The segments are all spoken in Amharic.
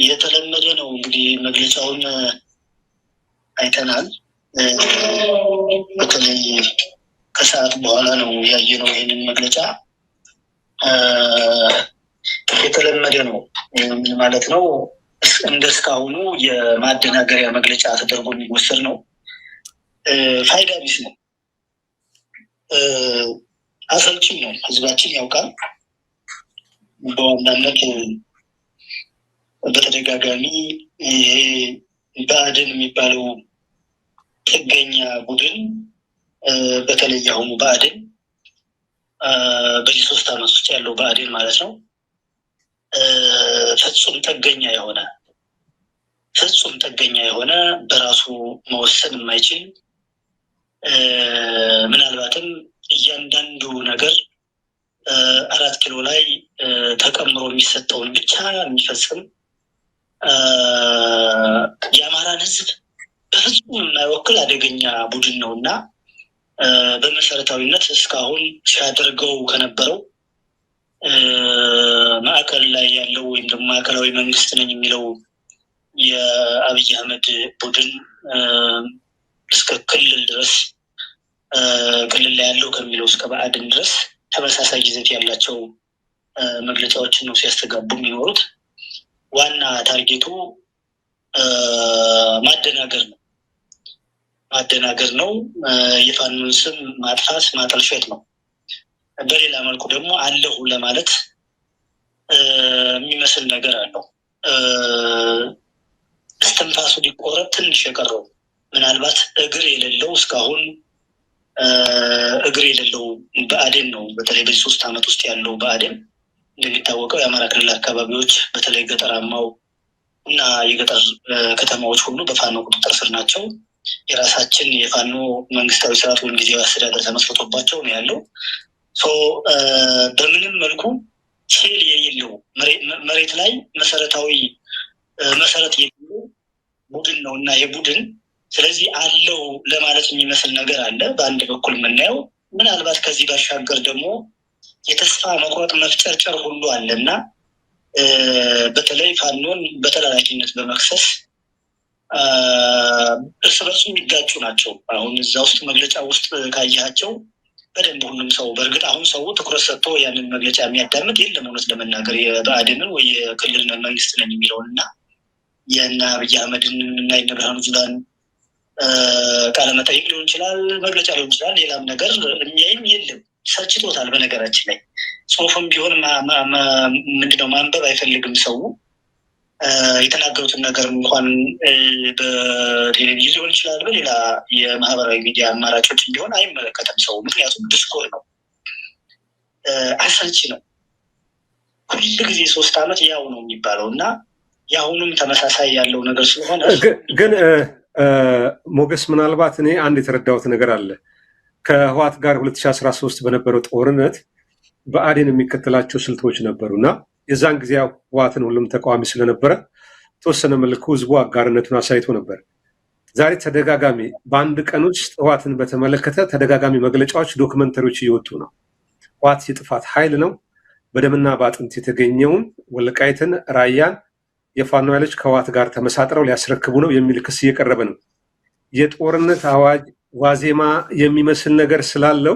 የተለመደ ነው እንግዲህ መግለጫውን አይተናል። በተለይ ከሰዓት በኋላ ነው ያየነው ይህንን መግለጫ። የተለመደ ነው ምን ማለት ነው? እንደስካሁኑ የማደናገሪያ መግለጫ ተደርጎ የሚወሰድ ነው። ፋይዳ ቢስ ነው፣ አሰልቺም ነው። ህዝባችን ያውቃል። በዋናነት በተደጋጋሚ ይሄ ብአዴን የሚባለው ጥገኛ ቡድን በተለይ አሁኑ ብአዴን በዚህ 3 ዓመት ውስጥ ያለው ብአዴን ማለት ነው ፍጹም ጥገኛ የሆነ በራሱ መወሰን የማይችል ምናልባትም እያንዳንዱ ነገር 4 ኪሎ ላይ ተቀምሮ የሚሰጠውን ብቻ የሚፈጽም የአማራን ህዝብ በፍጹም የማይወክል አደገኛ ቡድን ነው እና በመሰረታዊነት እስካሁን ሲያደርገው ከነበረው ማዕከል ላይ ያለው ወይም ደግሞ ማዕከላዊ መንግስት ነኝ የሚለው የአብይ አህመድ ቡድን እስከ ክልል ድረስ ክልል ላይ ያለው ከሚለው እስከ ብአዴን ድረስ ተመሳሳይ ይዘት ያላቸው መግለጫዎችን ነው ሲያስተጋቡ የሚኖሩት። ዋና ታርጌቱ ማደናገር ነው። የፋኖን ስም ማጥፋት፣ ማጠልሸት ነው። በሌላ መልኩ ደግሞ አለሁ ለማለት የሚመስል ነገር አለው። እስትንፋሱ ሊቆረጥ ትንሽ የቀረው ምናልባት እግር የሌለው እስካሁን እግር የሌለው ብአዴን ነው። በተለይ በዚህ 3 ዓመት ውስጥ ያለው ብአዴን እንደሚታወቀው የአማራ ክልል አካባቢዎች በተለይ ገጠራማው እና የገጠር ከተማዎች ሁሉ በፋኖ ቁጥጥር ስር ናቸው። የራሳችን የፋኖ መንግስታዊ ስርዓት ወይም ጊዜያዊ አስተዳደር ተመስርቶባቸው ነው ያለው። በምንም መልኩ ሴል የሌለው መሬት ላይ መሰረታዊ መሰረት የሌለው ቡድን ነው እና ይሄ ቡድን ስለዚህ አለው ለማለት የሚመስል ነገር አለ በአንድ በኩል የምናየው። ምናልባት ከዚህ ባሻገር ደግሞ የተስፋ መቁረጥ መፍጨርጨር ሁሉ አለ እና በተለይ ፋኖን በተላላኪነት በመክሰስ እርስ በርሱ የሚጋጩ ናቸው። አሁን እዛ ውስጥ መግለጫ ውስጥ ካያቸው በደንብ ሁሉም ሰው በእርግጥ አሁን ሰው ትኩረት ሰጥቶ ያንን መግለጫ የሚያዳምጥ የለም። እውነት ለመናገር የብአዴንን ወይ የክልል መንግስት ነኝ የሚለውን እና የእነ አብይ አህመድን እና የእነ ብርሃኑ ጁላን ቃለመጠይቅ ሊሆን ይችላል፣ መግለጫ ሊሆን ይችላል፣ ሌላም ነገር የሚያይም የለም። ሰልችቶታል። በነገራችን ላይ ጽሁፍም ቢሆን ምንድነው ማንበብ አይፈልግም ሰው። የተናገሩትን ነገር እንኳን በቴሌቪዥን ሊሆን ይችላል፣ በሌላ የማህበራዊ ሚዲያ አማራጮች ቢሆን አይመለከትም ሰው። ምክንያቱም ዲስኮር ነው፣ አሰልቺ ነው። ሁል ጊዜ 3 ዓመት ያው ነው የሚባለው እና የአሁኑም ተመሳሳይ ያለው ነገር ስለሆነ ግን ሞገስ ምናልባት እኔ አንድ የተረዳሁት ነገር አለ። ከህወሓት ጋር 2013 በነበረው ጦርነት ብአዴን የሚከተላቸው ስልቶች ነበሩ እና የዛን ጊዜ ህወሓትን ሁሉም ተቃዋሚ ስለነበረ ተወሰነ መልኩ ህዝቡ አጋርነቱን አሳይቶ ነበር። ዛሬ ተደጋጋሚ በአንድ ቀን ውስጥ ህወሓትን በተመለከተ ተደጋጋሚ መግለጫዎች፣ ዶክመንተሪዎች እየወጡ ነው። ህወሓት የጥፋት ኃይል ነው፣ በደምና በአጥንት የተገኘውን ወልቃይትን፣ ራያን የፋኖ ኃይሎች ከህወሓት ጋር ተመሳጥረው ሊያስረክቡ ነው የሚል ክስ እየቀረበ ነው። የጦርነት አዋጅ ዋዜማ የሚመስል ነገር ስላለው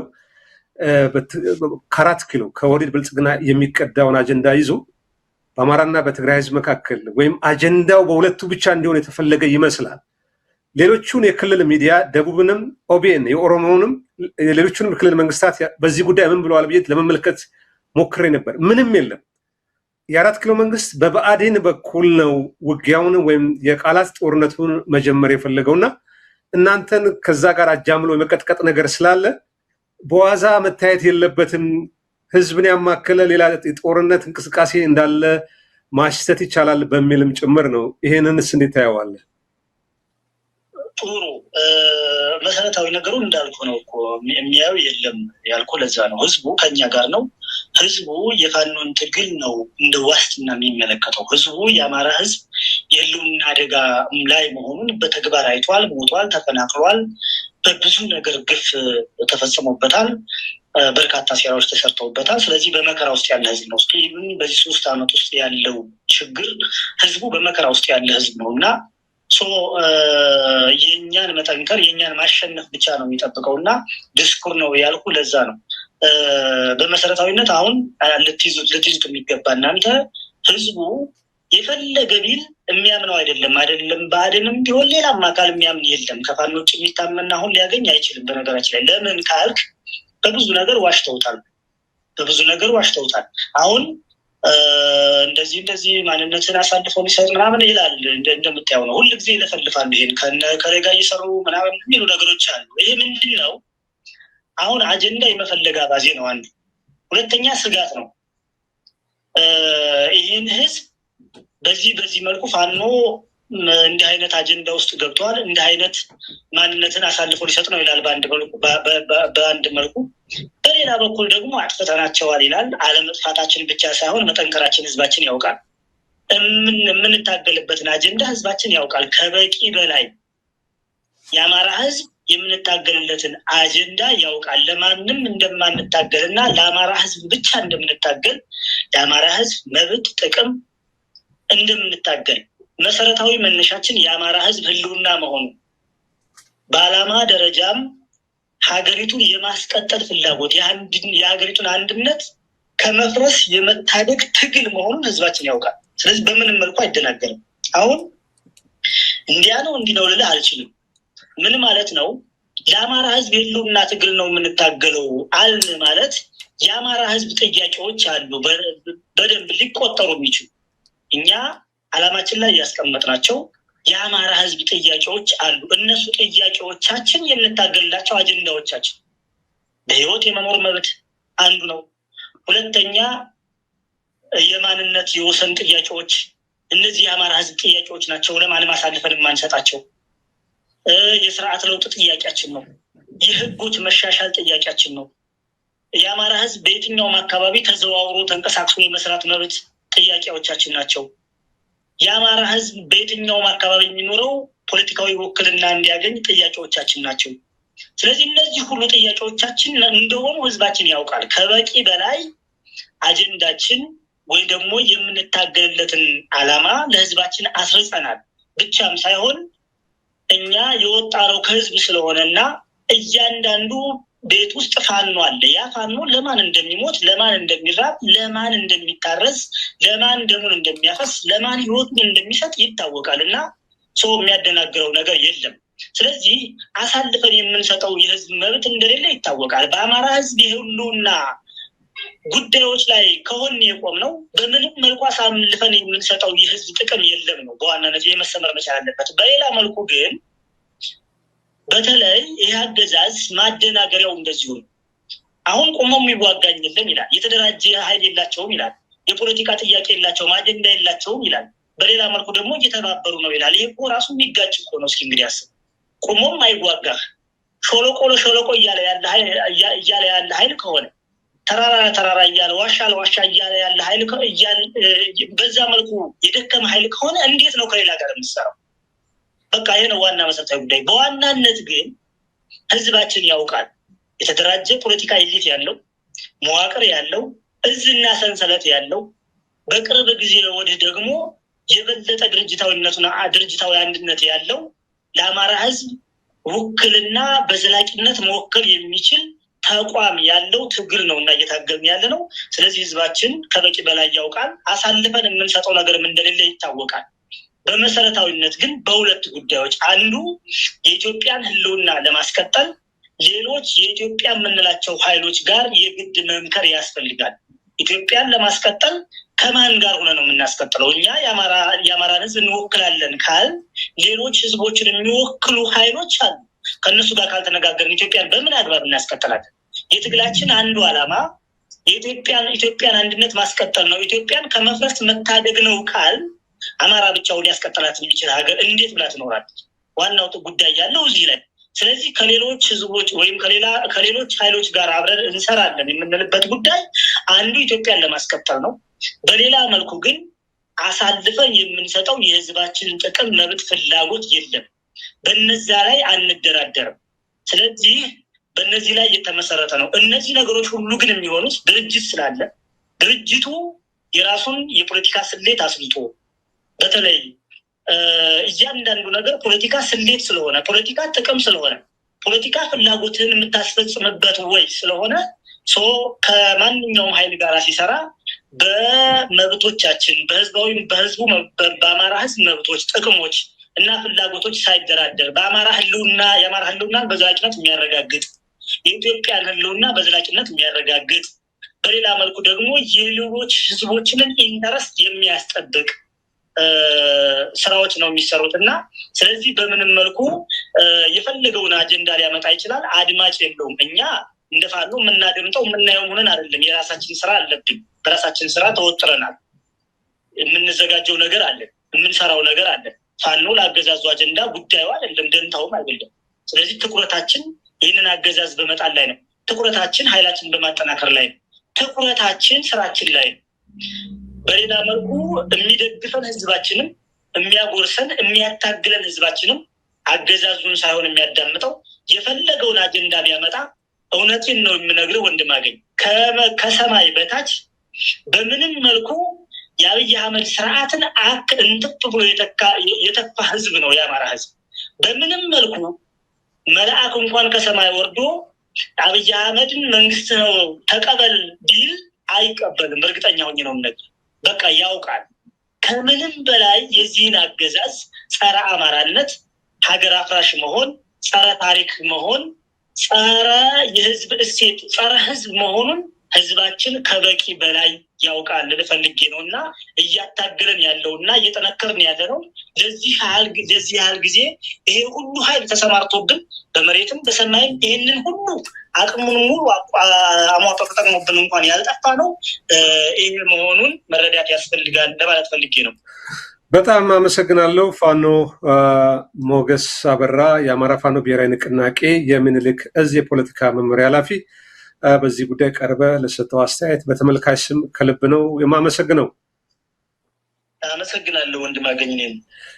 ከ4 ኪሎ ከወዲድ ብልጽግና የሚቀዳውን አጀንዳ ይዞ በአማራና በትግራይ ህዝብ መካከል ወይም አጀንዳው በሁለቱ ብቻ እንዲሆን የተፈለገ ይመስላል። ሌሎቹን የክልል ሚዲያ ደቡብንም፣ ኦቢኤን የኦሮሞውንም ሌሎቹንም የክልል መንግስታት በዚህ ጉዳይ ምን ብለዋል ብዬ ለመመልከት ሞክሬ ነበር። ምንም የለም። የ4 ኪሎ መንግስት በብአዴን በኩል ነው ውጊያውን ወይም የቃላት ጦርነቱን መጀመር የፈለገውና እናንተን ከዛ ጋር አጃምሎ የመቀጥቀጥ ነገር ስላለ በዋዛ መታየት የለበትም። ህዝብን ያማከለ ሌላ የጦርነት እንቅስቃሴ እንዳለ ማሽተት ይቻላል በሚልም ጭምር ነው። ይሄንንስ እንዴት ታየዋለህ? ጥሩ መሰረታዊ ነገሩ እንዳልኩ ነው እኮ የሚያየው የለም ያልኩ ለዛ ነው። ህዝቡ ከኛ ጋር ነው። ህዝቡ የፋኖን ትግል ነው እንደ ዋስትና የሚመለከተው። ህዝቡ የአማራ ህዝብ የህልውና አደጋ ላይ መሆኑን በተግባር አይቷል፣ ሞቷል፣ ተፈናቅሏል፣ በብዙ ነገር ግፍ ተፈጽሞበታል። በርካታ ሴራዎች ተሰርተውበታል። ስለዚህ በመከራ ውስጥ ያለ ህዝብ ነው። በዚህ 3 ዓመት ውስጥ ያለው ችግር ህዝቡ በመከራ ውስጥ ያለ ህዝብ ነው እና የኛን መጠንከር የኛን ማሸነፍ ብቻ ነው የሚጠብቀው እና ዲስኩር ነው ያልኩ ለዛ ነው። በመሰረታዊነት አሁን ልትይዙት የሚገባ እናንተ ህዝቡ የፈለገ ቢል የሚያምነው አይደለም በአደንም ቢሆን ሌላም አካል የሚያምን የለም። ከፋኖ ውጭ የሚታመን አሁን ሊያገኝ አይችልም። በነገራችን ላይ ለምን ካልክ በብዙ ነገር ዋሽተውታል። አሁን እንደዚህ ማንነትን አሳልፈው ሊሰጥ ምናምን ይላል። እንደምታየው ነው። ሁሉ ጊዜ ይለፈልፋሉ። ይሄን ከሬጋ እየሰሩ ምናምን የሚሉ ነገሮች አሉ። ይሄ ምንድን ነው? አሁን አጀንዳ የመፈለግ አባዜ ነው አንዱ። ሁለተኛ ስጋት ነው። ይህን ህዝብ በዚህ መልኩ ፋኖ እንዲህ አይነት አጀንዳ ውስጥ ገብተዋል፣ እንዲህ አይነት ማንነትን አሳልፎ ሊሰጥ ነው ይላል በአንድ መልኩ። በሌላ በኩል ደግሞ አጥፍተናቸዋል ይላል። አለመጥፋታችን ብቻ ሳይሆን መጠንከራችን ህዝባችን ያውቃል። የምንታገልበትን አጀንዳ ህዝባችን ያውቃል ከበቂ በላይ። የአማራ ህዝብ የምንታገልለትን አጀንዳ ያውቃል። ለማንም እንደማንታገልና ለአማራ ህዝብ ብቻ እንደምንታገል፣ የአማራ ህዝብ መብት ጥቅም እንደምንታገል መሰረታዊ መነሻችን የአማራ ህዝብ ህልውና መሆኑ በዓላማ ደረጃም ሀገሪቱን የማስቀጠል ፍላጎት የሀገሪቱን አንድነት ከመፍረስ የመታደግ ትግል መሆኑን ህዝባችን ያውቃል። ስለዚህ በምንም መልኩ አይደናገርም። አሁን እንዲያ ነው እንዲህ ነው ልልህ አልችልም። ምን ማለት ነው? ለአማራ ህዝብ የህልውና ትግል ነው የምንታገለው አልን ማለት የአማራ ህዝብ ጥያቄዎች አሉ በደንብ ሊቆጠሩ የሚችሉ እኛ አላማችን ላይ ያስቀመጥናቸው የአማራ ህዝብ ጥያቄዎች አሉ። እነሱ ጥያቄዎቻችን የምንታገልላቸው አጀንዳዎቻችን በህይወት የመኖር መብት አንዱ ነው። ሁለተኛ የማንነት የወሰን ጥያቄዎች፣ እነዚህ የአማራ ህዝብ ጥያቄዎች ናቸው። ለማንም አሳልፈን የማንሰጣቸው። የስርዓት ለውጥ ጥያቄያችን ነው። የህጎች መሻሻል ጥያቄያችን ነው። የአማራ ህዝብ በየትኛውም አካባቢ ተዘዋውሮ ተንቀሳቅሶ የመስራት መብት ጥያቄዎቻችን ናቸው። የአማራ ህዝብ በየትኛውም አካባቢ የሚኖረው ፖለቲካዊ ውክልና እንዲያገኝ ጥያቄዎቻችን ናቸው። ስለዚህ እነዚህ ሁሉ ጥያቄዎቻችን እንደሆኑ ህዝባችን ያውቃል። ከበቂ በላይ አጀንዳችን ወይ ደግሞ የምንታገልለትን አላማ ለህዝባችን አስርጸናል። ብቻም ሳይሆን እኛ የወጣነው ከህዝብ ስለሆነና እያንዳንዱ ቤት ውስጥ ፋኖ አለ። ያ ፋኖ ለማን እንደሚሞት፣ ለማን እንደሚራብ፣ ለማን እንደሚታረስ፣ ለማን ደሙን እንደሚያፈስ፣ ለማን ህይወቱን እንደሚሰጥ ይታወቃል እና ሰው የሚያደናግረው ነገር የለም። ስለዚህ አሳልፈን የምንሰጠው የህዝብ መብት እንደሌለ ይታወቃል። በአማራ ህዝብ የህልውና ጉዳዮች ላይ ከሆን የቆም ነው በምንም መልኩ አሳልፈን የምንሰጠው የህዝብ ጥቅም የለም ነው በዋናነት የመሰመር መቻል አለበት። በሌላ መልኩ ግን በተለይ ይህ አገዛዝ ማደናገሪያው እንደዚሁ ነው። አሁን ቆሞ የሚዋጋኝ የለም ይላል። የተደራጀ ኃይል የላቸውም ይላል። የፖለቲካ ጥያቄ የላቸውም፣ አጀንዳ የላቸውም ይላል። በሌላ መልኩ ደግሞ እየተባበሩ ነው ይላል። ይሄ እኮ ራሱ የሚጋጭ እኮ ነው። እስኪ እንግዲህ አስብ። ቆሞም አይዋጋህ ሾለቆ እያለ ያለ ኃይል ከሆነ ተራራ እያለ ዋሻ ለዋሻ እያለ ያለ ኃይል በዛ መልኩ የደከመ ኃይል ከሆነ እንዴት ነው ከሌላ ጋር የምትሰራው? በቃ ይሄ ነው ዋና መሰረታዊ ጉዳይ። በዋናነት ግን ህዝባችን ያውቃል። የተደራጀ ፖለቲካ ኤሊት ያለው መዋቅር ያለው እዝና ሰንሰለት ያለው በቅርብ ጊዜ ወዲህ ደግሞ የበለጠ ድርጅታዊ አንድነት ያለው ለአማራ ህዝብ ውክልና በዘላቂነት መወከል የሚችል ተቋም ያለው ትግል ነው እና እየታገልን ያለ ነው። ስለዚህ ህዝባችን ከበቂ በላይ ያውቃል። አሳልፈን የምንሰጠው ነገርም እንደሌለ ይታወቃል። በመሰረታዊነት ግን በሁለት ጉዳዮች፣ አንዱ የኢትዮጵያን ህልውና ለማስቀጠል ሌሎች የኢትዮጵያ የምንላቸው ኃይሎች ጋር የግድ መምከር ያስፈልጋል። ኢትዮጵያን ለማስቀጠል ከማን ጋር ሆነ ነው የምናስቀጥለው? እኛ የአማራን ህዝብ እንወክላለን ካል ሌሎች ህዝቦችን የሚወክሉ ኃይሎች አሉ። ከእነሱ ጋር ካልተነጋገርን ኢትዮጵያን በምን አግባብ እናስቀጥላለን? የትግላችን አንዱ ዓላማ የኢትዮጵያን አንድነት ማስቀጠል ነው። ኢትዮጵያን ከመፍረስ መታደግ ነው ካል አማራ ብቻውን ያስቀጥላት የሚችል ሀገር እንዴት ብላ ትኖራለች? ዋናው ጉዳይ ያለው እዚህ ላይ። ስለዚህ ከሌሎች ህዝቦች ወይም ከሌሎች ኃይሎች ጋር አብረን እንሰራለን የምንልበት ጉዳይ አንዱ ኢትዮጵያን ለማስቀጠል ነው። በሌላ መልኩ ግን አሳልፈን የምንሰጠው የህዝባችንን ጥቅም፣ መብት፣ ፍላጎት የለም። በነዛ ላይ አንደራደርም። ስለዚህ በእነዚህ ላይ የተመሰረተ ነው። እነዚህ ነገሮች ሁሉ ግን የሚሆኑት ድርጅት ስላለ ድርጅቱ የራሱን የፖለቲካ ስሌት አስልቶ በተለይ እያንዳንዱ ነገር ፖለቲካ ስሌት ስለሆነ ፖለቲካ ጥቅም ስለሆነ ፖለቲካ ፍላጎትን የምታስፈጽምበት ወይ ስለሆነ ከማንኛውም ኃይል ጋር ሲሰራ በመብቶቻችን በህዝቡ በአማራ ህዝብ መብቶች ጥቅሞች እና ፍላጎቶች ሳይደራደር በአማራ ህልውና የአማራ ህልውናን በዘላቂነት የሚያረጋግጥ የኢትዮጵያን ህልውና በዘላቂነት የሚያረጋግጥ በሌላ መልኩ ደግሞ የሌሎች ህዝቦችንን ኢንተረስት የሚያስጠብቅ ስራዎች ነው የሚሰሩት እና ስለዚህ በምንም መልኩ የፈለገውን አጀንዳ ሊያመጣ ይችላል። አድማጭ የለውም። እኛ እንደፋሉ የምናደምጠው የምናየው ሆነን አይደለም። የራሳችን ስራ አለብን። በራሳችን ስራ ተወጥረናል። የምንዘጋጀው ነገር አለ፣ የምንሰራው ነገር አለ። ፋኖ ለአገዛዙ አጀንዳ ጉዳዩ አይደለም፣ ደንታውም አይደለም። ስለዚህ ትኩረታችን ይህንን አገዛዝ በመጣል ላይ ነው። ትኩረታችን ኃይላችን በማጠናከር ላይ ነው። ትኩረታችን ስራችን ላይ ነው። በሌላ መልኩ የሚደግፈን ህዝባችንም የሚያጎርሰን የሚያታግለን ህዝባችንም አገዛዙን ሳይሆን የሚያዳምጠው የፈለገውን አጀንዳ ቢያመጣ እውነትን ነው የምነግርህ ወንድም አገኝ ከሰማይ በታች በምንም መልኩ የአብይ አህመድ ስርዓትን እንትፍ ብሎ የተፋ ህዝብ ነው የአማራ ህዝብ። በምንም መልኩ መልአክ እንኳን ከሰማይ ወርዶ አብይ አህመድን መንግስት ነው ተቀበል ቢል አይቀበልም። እርግጠኛ ሆኜ ነው የምነግርህ። በቃ ያውቃል። ከምንም በላይ የዚህን አገዛዝ ጸረ አማራነት፣ ሀገር አፍራሽ መሆን፣ ጸረ ታሪክ መሆን፣ ጸረ የህዝብ እሴት፣ ጸረ ህዝብ መሆኑን ህዝባችን ከበቂ በላይ ያውቃል ልፈልጌ ነው እና እያታገለን ያለውና እየጠነከርን ያለ ነው። ለዚህ ያህል ጊዜ ይሄ ሁሉ ኃይል ተሰማርቶብን በመሬትም በሰማይም ይህንን ሁሉ አቅሙን ሙሉ አሟጦ ተጠቅሞብን እንኳን ያልጠፋ ነው። ይሄ መሆኑን መረዳት ያስፈልጋል ለማለት ፈልጌ ነው። በጣም አመሰግናለሁ። ፋኖ ሞገስ አበራ የአማራ ፋኖ ብሔራዊ ንቅናቄ የምኒልክ እዝ የፖለቲካ መምሪያ ኃላፊ፣ በዚህ ጉዳይ ቀርበ ለሰጠው አስተያየት በተመልካች ስም ከልብ ነው የማመሰግነው። አመሰግናለሁ ወንድም አገኘን።